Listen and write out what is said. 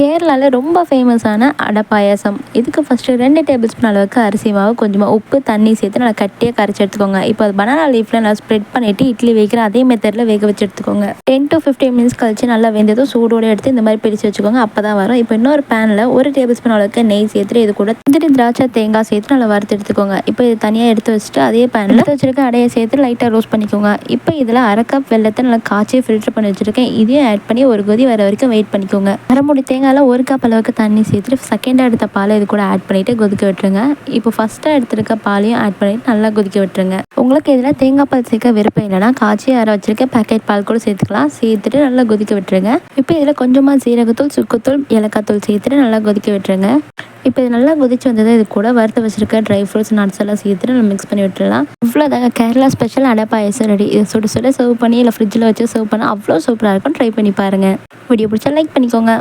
கேரளாவில் ரொம்ப ஃபேமஸான அடை பாயாசம். இதுக்கு ஃபஸ்ட்டு 2 டேபிள் ஸ்பூன் அளவுக்கு அரிசி மாவு, கொஞ்சமாக உப்பு, தண்ணி சேர்த்து நல்லா கட்டியாக கரைச்சி எடுத்துக்கோங்க. இப்போ அது பனானா லீஃபில் நல்லா ஸ்ப்ரெட் பண்ணிவிட்டு இட்லி வைக்கிற அதே மெத்தடில் வேக வச்சு எடுத்துக்கோங்க. 10 to 15 மினிட்ஸ் கழிச்சு நல்லா வெந்ததும் சூடோடு எடுத்து இந்த மாதிரி பிரித்து வச்சுக்கோங்க. அப்போ தான் வரும். இப்போ இன்னொரு பேனில் 1 டேபிள் ஸ்பூன் அளவுக்கு நெய் சேர்த்துட்டு இது கூட முந்திரி, திராட்சை, தேங்காய் சேர்த்து நல்லா வறுத்து எடுத்துக்கோங்க. இப்போ இது தனியாக எடுத்து வச்சுட்டு அதே பேனில் எடுத்து வச்சுருக்க அடையை சேர்த்து லைட்டாக ரோஸ்ட் பண்ணிக்கோங்க. இப்போ இதில் 1/2 கப் வெல்லத்தை நல்லா காய்ச்சி ஃபில்டர் பண்ணி வச்சுருக்கேன். இதையும் ஆட் பண்ணி ஒரு கொதி வர வரைக்கும் வெயிட் பண்ணிக்கோங்க. அரை மூடி தேங்காயில் 1 கப் அளவுக்கு தண்ணி சேர்த்துட்டு செகண்டாக எடுத்த பாலை இது கூட ஆட் பண்ணிவிட்டு கொதிக்க விட்டுருங்க. இப்போ ஃபஸ்ட்டாக எடுத்துருக்க பாலையும் ஆட் பண்ணிவிட்டு நல்லா கொதிக்க விட்டுருங்க. உங்களுக்கு இதில் தேங்காய் பால் சேர்க்க விருப்பம் இல்லைனா காய்ச்சி அரை வச்சிருக்க பேக்கெட் பால் கூட சேர்த்துக்கலாம். சேர்த்துட்டு நல்லா கொதிக்க விட்டுருங்க. இப்போ இதில் கொஞ்சமாக சீரகத்தூள், சுக்குத்தூள், ஏலக்காய்த்தூள் சேர்த்துட்டு நல்லா கொதிக்க விட்டுருங்க. இப்போ இது நல்லா கொதிச்சு வந்தது இது கூட வறுத்து வச்சிருக்க ட்ரை ஃப்ரூட்ஸ், நட்ஸ் எல்லாம் சேர்த்துட்டு நம்ம மிக்ஸ் பண்ணி விட்டுடலாம். இவ்வளோதாங்க கேரளா ஸ்பெஷல் அடை பாயாசம் ரெடி. இதை சுட சுட சர்வ் பண்ணி இல்லை ஃப்ரிட்ஜில் வச்சு சர்வ் பண்ணால் அவ்வளோ சூப்பராக இருக்கும். ட்ரை பண்ணி பாருங்கள். வீடியோ பிடிச்சா லைக் பண்ணிக்கோங்க.